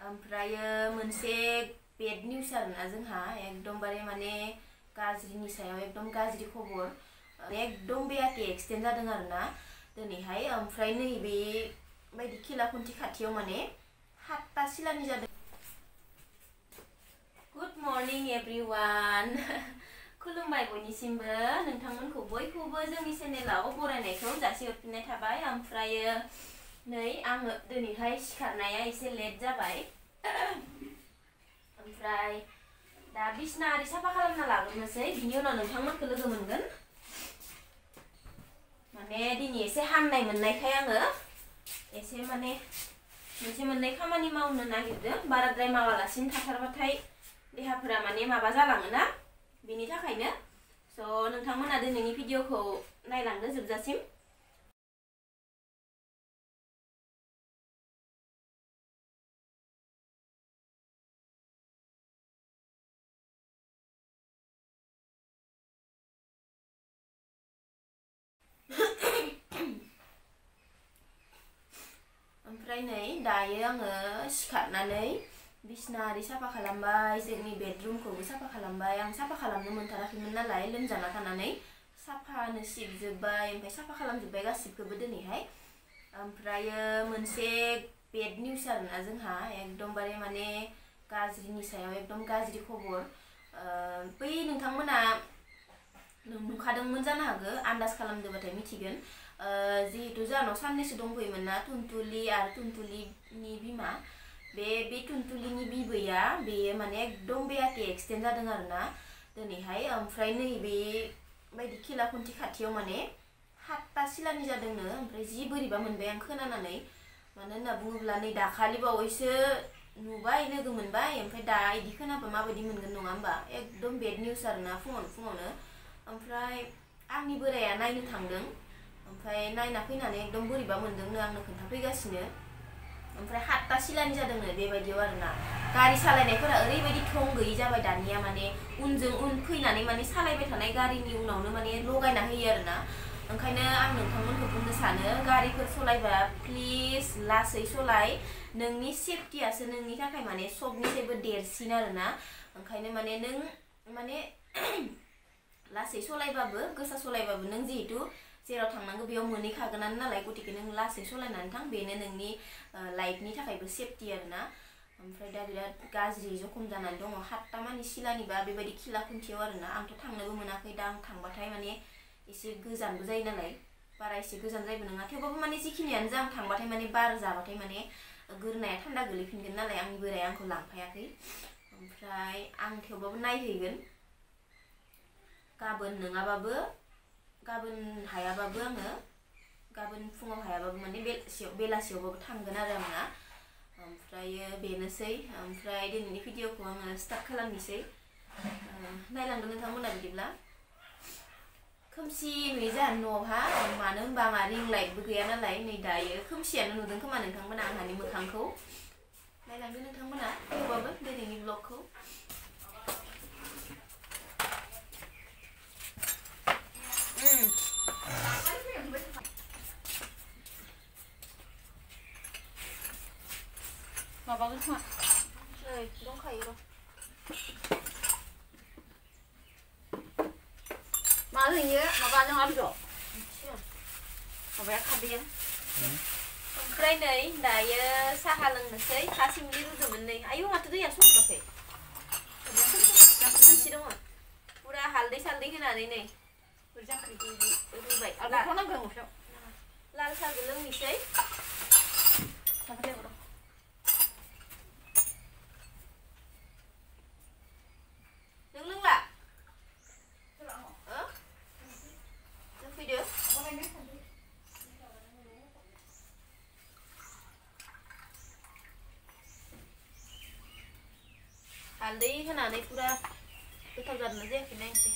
ओमफ्रायो मोनसे bed news आरोना जोंहा एकदमबारे माने गाज्रिनि सायाव एकदम गाज्रि खबर एकदम बेयाके एक्सटेन्ड जादों आरोना दिनैहाय ओमफ्राय नैबे बायदि खिलाखुन्थि खाथियाव माने 7टा सिलानि जादों। गुड मर्निं एभ्रिवान खुलुमबाय बयनिसिमबो नोंथांमोनखौ बयखौबो जोंनि चेनेलाव बरायनायखौ जासिहरफिननाय थाबाय। ओमफ्रायो नै आङो दिनैहाय सिखारनाया एसे लेट जाबाय ओमफ्राय दा बिसना आरि साफा खालामना लाग्रोनोसै बिनि उनाव नोंथांमोनखौ लोगो मोनगोन। माने दिनै एसे हामनाय मोननायखाय आङो एसे माने मोनसे मोननै खामानि मावनो नागिरदों। बाराद्राय मावालासिनो थाथारबाथाय देहाफोरा माने माबा जालाङोना बिनि थाखायनो स' नोंथांमोना दिनैनि भिडिअखौ नायलांदो जोबजासिम। ओमफ्राय नै दायो आङो सिखारनानै बिसना आरि साफा खालामबाय, जोंनि बेडरुमखौबो साफा खालामबाय। आं साफा खालामनो मोनथाराखैमोन नालाय लोमजाना थानानै साफानो सिबजोब्बाय ओमफ्राय साफा खालामजोब्बाय गासिबखौबो दिनैहाय। ओमफ्रायो मोनसे बेड निउस आरोना जोंहा एकदमबारे माने गाज्रिनि सायाव एकदम गाज्रि खबर बै नोंथांमोना नुखादोंमोन जानो हागौ, आन्दाज खालामदोंबाथाय मिथिगोन। जिहेतु जोंहानाव साननैसो दंफैयोमोन ना टुनटुलि आरो टुनटुलिनि बिमा, बे टुनटुलिनि बिबैया बेयो माने एकदम बेयाके एक्सटेन्ड जादों आरोना दिनैहाय। ओमफ्राय नैबे बायदि खिलाखुन्थि खाथियाव माने 7टा सिलानि जादोंनो। ओमफ्राय जि बोरैबा मोनबाय आं खोनानानै, मानो होनना बुङोब्ला नै दाखालि बावैसो नुबाय लोगो मोनबाय ओमफ्राय दा इदि खोनाबा माबायदि मोनगोन नङा होमबा। एकदम बेड निउस आरोना फुङावनो। ओमफ्राय आंनि बोराया नायनो थांदों ओमफ्राय नायना फैनानै एकदम बोरैबा मोनदोंनो आंनो खोन्थाफैगासिनो। ओमफ्राय 7टा सिलानि जादोंनो बेबायदियाव आरोना। गारि सालायनायफोरा ओरैबायदि थं गैयि जाबाय दानिया, माने उनजों उन फैनानै माने सालायबाय थानाय गारिनि उनावनो माने लगायना होयो आरोना। ओंखायनो आं नोंथांमोनखौ बुंनो सानो, गारिफोर सलायबा प्लिज लासै सलाय, नोंनि सेफटियासो नोंनि थाखाय माने सबनिफ्रायबो देरसिन आरोना। ओंखायनो माने नों माने लासै सलायबाबो गोसा सलायबाबो नों जिहेतु जेराव थांनांगौ बेयाव मोनहैखागोनानो नालाय, गतिके नों लासै सलायनानै थां, बेनो नोंनि लाइफनि थाखायबो सेफटि आरोना। ओमफ्राय दा बिराद गाज्रि जखम जानानै दङ, 7टा मानि सिलानिबा बेबायदि खिला खुन्थियाव आरोना। आंथ' थांनोबो मोनाखै, दा आं थांबाथाय माने एसे गोजानबो जायो नालाय, बारा एसे गोजान जायबो नङा, थेवबाबो माने जिखिनियानो जा आं थांबाथाय माने बार जाबाथाय माने गोरनाया थान्दा गोलैफिनगोन नालाय, आंनि बोराया आंखौ लांफायाखै। ओमफ्राय आं थेवबाबो नायहैगोन गाबोन नङाबाबो, गाबोन हायाबाबो आङो, गाबोन फुङाव हायाबाबो माने बेलासियावबाबो थांगोन आरो आंना। ओमफ्रायो बेनोसै। ओमफ्राय दिनैनि भिडिअखौ आङो स्टार्ट खालामनोसै। नायलांदो नोंथांमोना बिदिब्ला। खोमसि नुयो जोंहा न'आवहा, मानो होनबा आंहा रिं लाइटबो गैया नालाय। नै दायो खोमसियानो नुदों खोमा नोंथांमोना आंहानि मोखांखौ। नायलांदो नोंथांमोना थेवबाबो दिनैनि ब्लगखौ। माबागोन खोमा नै दंखायो र'। मा होयो माबाजों आलुजों माबाया खारदैया। ओमफ्राय नै दायो साहा लोंनोसै। हा सिंनि रुदोंमोन नै। आयौ माथो दैया सरजाखै, एसे दङ। पुरा हालदै सालदै होनानै नै रुबाय। लाल साहाबो लोंनोसै। नों लोंला? लोंफैदो। हालदै होनानै पुरा गोथाव जादोंना जायाखै नायनोसै।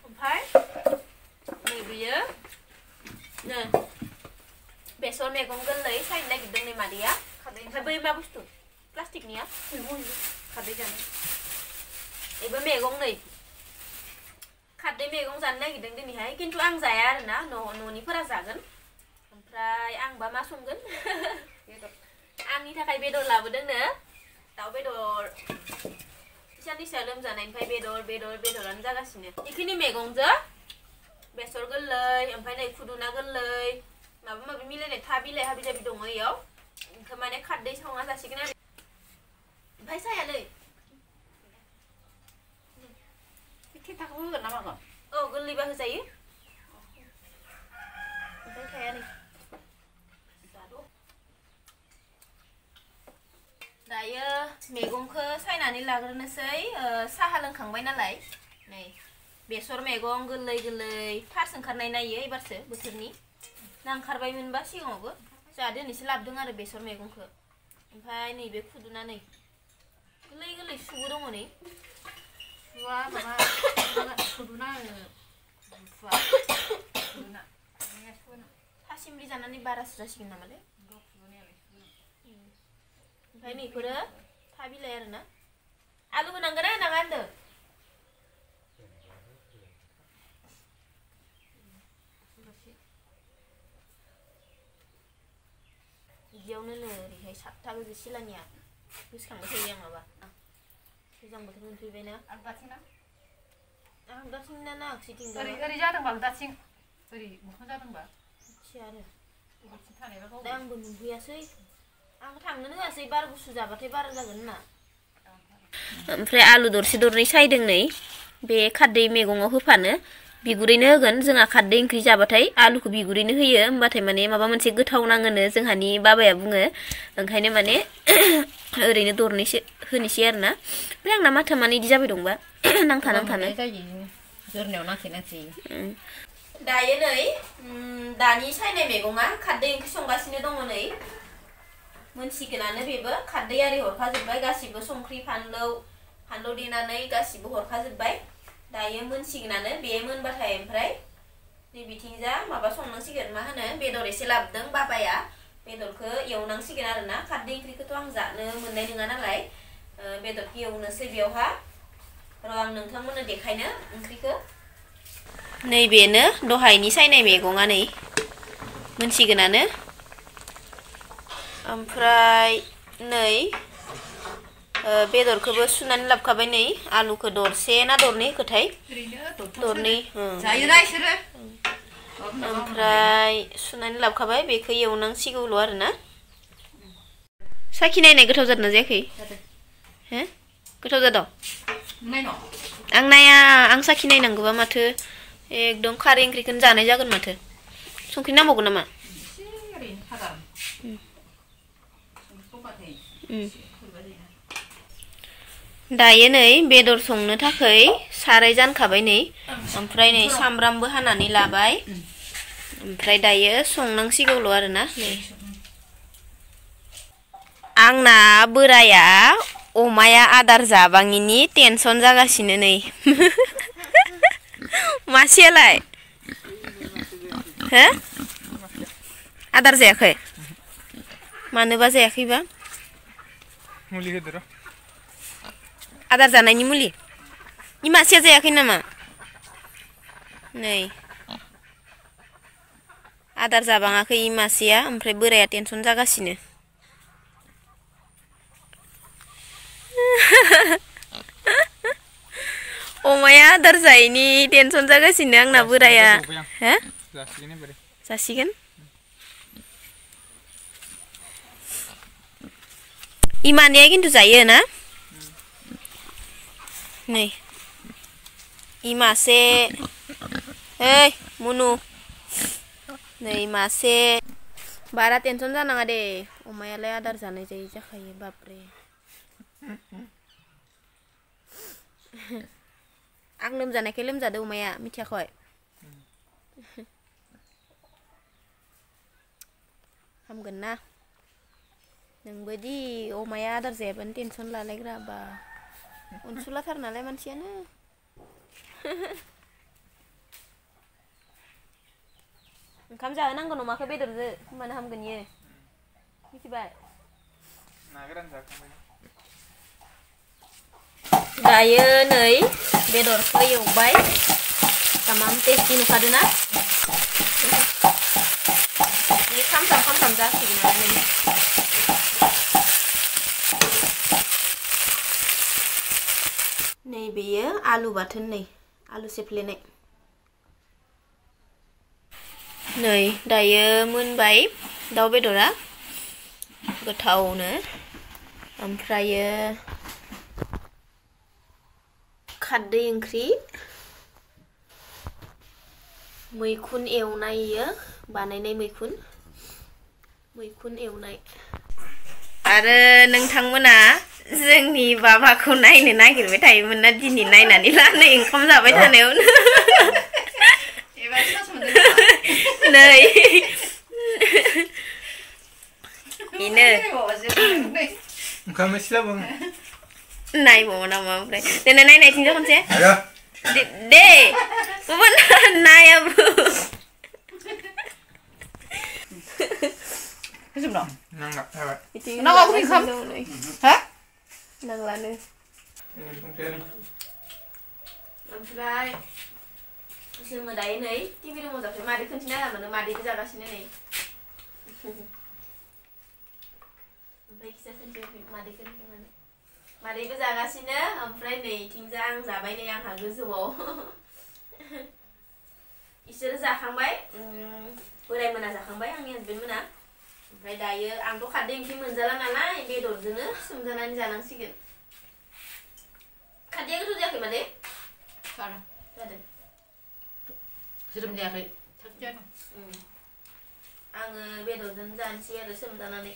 ओमफ्राय नै बेयो नो बेसर मैगं गोरलै सायनो नागिरदों नै मादैया। ओमफ्राय बै मा बुस्थु प्लास्टिकनिया खारदै जानो। एबो मैगं नै खारदै मैगं जानो नागिरदों दिनैहाय खिन्थु आं जाया आरोना न'निफोरा जागोन ओमफ्राय आंबा मा संगोन आंनि थाखाय बेदर लाबोदोंनो दाउ बेदर इसानिसा लोमजानायनिफ्राय बेदरानो जागासिनो इखिनि मैगंजों बेसर गोरलै ओमफ्राय नै खुदुना गोरलै माबा माबि मिलायनाय था बिलाइ हाबि जाबि दङ इयाव इखो माने खारदै संना जासिगोन आरो ओमफ्राय सायालै थेथाखौ होगोन ना मागोन औ गोरलैबा होजायो ओमफ्राय थाया नै दायो मैगंखौ सायनानै लाग्रोनोसै साहा लोंखांबाय नालाय नै बेसर मैगं गोरलै फार्स्ट ओंखारनाय नायो एबारसो बोथोरनि ना ओंखारबायमोनबा सिगाङावबो जोंहा दिनैसो लाबोदों आरो बेसर मैगंखौ ओमफ्राय नैबे खुदुना नै गोरलै सुबो दङ नै सुवा माबा खुदुना थासिमलि जानानै बारासो जासिगोन नामालै ओमफ्राय नैफोरो था बिलाइ आरोना आलु होनांगोन ना होनाङा होनदों बिदियावनो नो ओरैहाय 7टा गोजो सिलानिया गोसोखांबाय थायो आं माबा गोजां बोथोर मोनफैबायना आगदाथिं ना आगसिथिं ओरै जादोंबा आगदाथिं ओरै मोखां जादोंबा मिथिया आरो दा आंबो नुहैयासै आं थांनोनो होआसै बार गुसु जाबाथाय बारा जागोन होनना ओमफ्राय आलु दरसे दरनै सायदों नै बे खारदै मैगङाव होफानो बिगुरैनो होगोन जोंहा खारदै ओंख्रि जाबाथाय आलुखौ बिगुरैनो होयो होमबाथाय माने माबा मोनसे गोथाव नाङोनो जोंहानि बाबाया बुङो ओंखायनो माने ओरैनो दरनैसो होनोसै आरोना ओमफ्राय आंना माथा माने इदि जाबाय दंबा नांथानो जोरनायाव नांसे दायो नै दानि सायनाय मैगङा खारदै ओंख्रि संगासिनो दङ नै मोनसिगोनानो बेबो खारदै आरि हरखाजोब्बाय गासिबो संख्रि फानलौ देनानै गासिबो हरखाजोब्बाय दायो मोनसिगोनानो बे मोनबाथाय ओमफ्राय नै बिथिंजा माबा संनांसिगोन मा होनो बेदर एसे लाबोदों बाबाया बेदरखौ एवनांसिगोन आरोना खारदै ओंख्रिखौथ' आं जानो मोननाय नङा नालाय बेदरखौ एवनोसै बेयावहा र' आं नोंथांमोननो देखायनो ओंख्रिखौ नैबेनो दहायनि सायनाय मैगङा नै मोनसिगोनानो ओमफ्राय नै बेदरखौबो सुनानै लाबोखाबाय नै आलुखौ दरसे ना दरनै होखोथाय दरनै ओमफ्राय सुनानै लाबोखाबाय बेखौ एवनांसिगौल' आरोना साखि नायनाय गोथाव जादोंना जायाखै हो गोथाव जादों आं नाया आं साखि नायनांगौबा माथो एकदम खारै ओंख्रिखौनो जानाय जागोन माथो संख्रि नांबावगोन नामा दायो नै बेदर संनो थाखाय साराय जानखाबाय नै ओमफ्राय नै सामब्रामबो हानानै लाबाय ओमफ्राय दायो संनांसिगौल' आरोना नै आंना बोराया अमाया आदार जाबाङिनि टेनसन जागासिनो नै मासेयालाय हो आदार जायाखै मानोबा जायाखैबा मुलि होदो र' आदार जानायनि मुलि इ मासेया जायाखै नामा नै आदार जाबाङाखै इ मासेया ओमफ्राय बोराया टेनसन जागासिनो अमाया आदार जायैनि टेनसन जागासिनो आंना बोराया हो जासिगोन इमानिया किन्तु जायो ना नै इ मासे ओइ मुनु नै मासे बारा टेनसन जानाङा दे अमायालाय आदार जानाय जायै जाखायो बापरे आं लोमजानायखाय लोमजादों अमाया मिथियाखै हामगोन ना नोंबोदि अमाया आदार जायाबानो टेनसन लालायग्रा बा अनसुलाथार नालाय मानसियानो ओंखाम जाहोनांगोन अमाखौ बेदरजों होमबानो हामगोन इयो मिथिबाय दायो नै बेदरखौ एवबाय तामाम टेस्टि नुखादोना बे खामफ्राम जासिगोन आरो नै बेयो आलु बाथोन नै आलु सेफ्लेनाय नै दायो मोनबाय दाउ बेदरा गोथावनो ओमफ्रायो खारदै ओंख्रि मैखुन एवनाय बानायनाय मैखुन एवनाय आरो नोंथांमोना जोंनि बाबाखौ नायनो नागिरबाय थायोमोन ना दिनै नायनानै ला नै ओंखाम जाबाय थानायावनो नै बेनो ओंखाम एसेला बुं नायबावो नामा ओमफ्राय देना नायनायथिंजा खनसे दे गुबुन नायाबो नांला जाबाय नांगौ ओंखाम हा नांलानो ओमफ्राय जोङो दायो नै टिभि रुमाव जाबाय मादै खोन्थिना मोनो मादैबो जागासिनो नै ओमफ्राय खिसा खोन्थि मादैखौ होननानै मादैबो जागासिनो ओमफ्राय नै इथिंजा आं जाबाय नै आंहा गोजौआव इसोरो जाखांबाय बोराय मोना जाखांबाय आंनि हासबेन्ड मोना ओमफ्राय दायो आंथ' खारदै ओंख्रि मोनजाला नालाय बेदरजोंनो सोमजानानै जानांसिगोन खारदैया गोथाव जायाखै मादै जादों ज्रोम जायाखै आङो बेदरजों जानोसै आरो सोमजानानै